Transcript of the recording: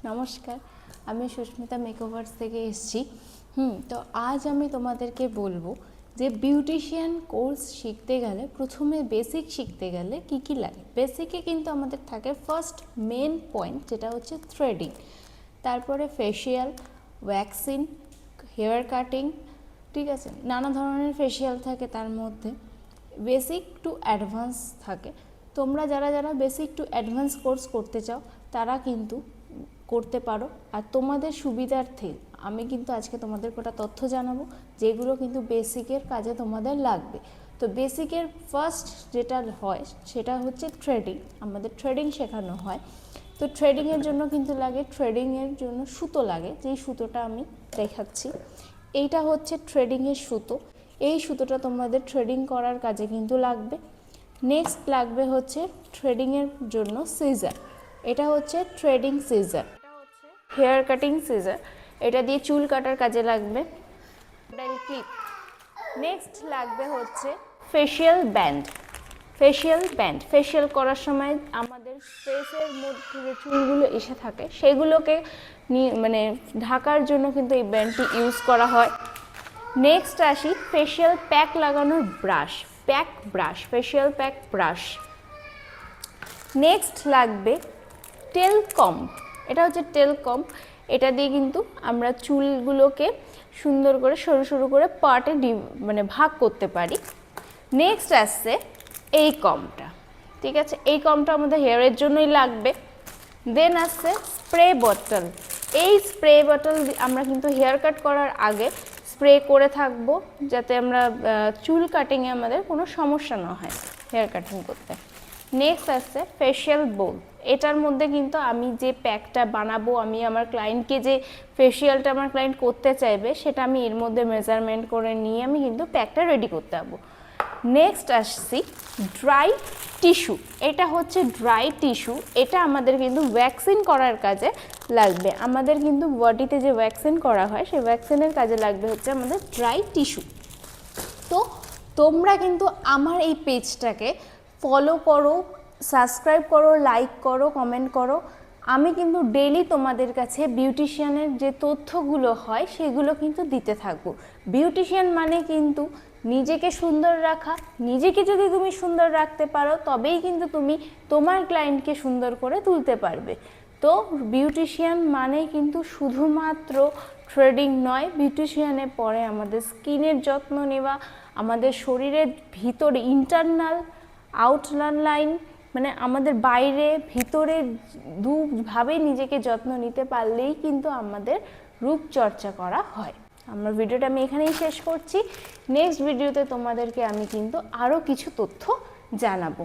নমস্কার, আমি সুস্মিতা মেকওভার্স থেকে এসেছি। তো আজ আমি তোমাদেরকে বলবো যে বিউটিশিয়ান কোর্স শিখতে গেলে প্রথমে বেসিক শিখতে গেলে কি কি লাগে। বেসিকে কিন্তু আমাদের থাকে ফার্স্ট মেন পয়েন্ট, যেটা হচ্ছে থ্রেডিং, তারপরে ফেসিয়াল, ওয়্যাক্সিং, হেয়ার কাটিং, ঠিক আছে, নানা ধরনের ফেসিয়াল থাকে। তার মধ্যে বেসিক টু অ্যাডভান্স থাকে। তোমরা যারা যারা বেসিক টু অ্যাডভান্স কোর্স করতে চাও তারা কিন্তু করতে পারো। আর তোমাদের সুবিধার্থে আমি কিন্তু আজকে তোমাদের কটা তথ্য জানাবো যেগুলো কিন্তু বেসিকের কাজে তোমাদের লাগবে। তো বেসিকের ফার্স্ট যেটা হয় সেটা হচ্ছে থ্রেডিং। আমাদের থ্রেডিং শেখানো হয়। তো থ্রেডিংয়ের জন্য কিন্তু লাগে, থ্রেডিংয়ের জন্য সুতো লাগে, যেই সুতোটা আমি দেখাচ্ছি। এইটা হচ্ছে থ্রেডিংয়ের সুতো। এই সুতোটা তোমাদের থ্রেডিং করার কাজে কিন্তু লাগবে। নেক্সট লাগবে হচ্ছে থ্রেডিংয়ের জন্য সিজার। এটা হচ্ছে threading scissor, hair cutting scissor, এটা দিয়ে চুল কাটার কাজে লাগবে। ক্লিপ। নেক্সট লাগবে হচ্ছে ফেসিয়াল ব্যান্ড। ফেসিয়াল করার সময় আমাদের ফেসের মধ্যে যে চুলগুলো এসে থাকে সেগুলোকে ঢাকার জন্য কিন্তু এই ব্যান্ডটি ইউজ করা হয়। নেক্সট আসি ফেসিয়াল প্যাক লাগানোর brush, facial pack brush. Next লাগবে টেলকম। এটা হচ্ছে টেলকম, এটা দিয়ে কিন্তু আমরা চুলগুলোকে সুন্দর করে সরু সরু করে পার্টে ভাগ করতে পারি। নেক্সট আসছে এই কমটা, ঠিক আছে, এই কমটা আমাদের হেয়ারের জন্যই লাগবে। দেন আসছে স্প্রে বটল। এই স্প্রে বটল আমরা কিন্তু হেয়ার কাট করার আগে স্প্রে করে থাকবো, যাতে আমরা চুল কাটিংয়ে আমাদের কোনো সমস্যা না হয় হেয়ার কাটিং করতে। নেক্সট আসছে ফেসিয়াল বোল। এটার মধ্যে কিন্তু আমি যে প্যাকটা বানাবো, আমি আমার ক্লায়েন্টকে যে ফেসিয়ালটা আমার ক্লায়েন্ট করতে চাইবে সেটা আমি এর মধ্যে মেজারমেন্ট করে নিয়ে আমি কিন্তু প্যাকটা রেডি করতে পারবো। নেক্সট আসছি ড্রাই টিস্যু। এটা হচ্ছে ড্রাই টিস্যু, এটা আমাদের কিন্তু ভ্যাকসিন করার কাজে লাগবে। আমাদের কিন্তু বডিতে যে ভ্যাকসিন করা হয় সেই ভ্যাকসিনের কাজে লাগবে হচ্ছে আমাদের ড্রাই টিস্যু। তো তোমরা কিন্তু আমার এই পেজটাকে ফলো করো, সাবস্ক্রাইব করো, লাইক করো, কমেন্ট করো। আমি কিন্তু ডেইলি তোমাদের কাছে বিউটিশিয়ানের যে তথ্যগুলো হয় সেগুলো কিন্তু দিতে থাকবো। বিউটিশিয়ান মানে কিন্তু নিজেকে সুন্দর রাখা। নিজেকে যদি তুমি সুন্দর রাখতে পারো তবেই কিন্তু তুমি তোমার ক্লায়েন্টকে সুন্দর করে তুলতে পারবে। তো বিউটিশিয়ান মানে কিন্তু শুধুমাত্র থ্রেডিং নয়, বিউটিশিয়ানে পরে আমাদের স্কিনের যত্ন নেওয়া, আমাদের শরীরের ভিতরে ইন্টারনাল আউটলাইন আমাদের বাইরে ভিতরে দুভাবে নিজেকে যত্ন নিতে পারলেই কিন্তু আমাদের রূপচর্চা করা হয়। আমার ভিডিওটা আমি এখানেই শেষ করছি। নেক্সট ভিডিওতে তোমাদেরকে আমি কিন্তু আরও কিছু তথ্য জানাবো।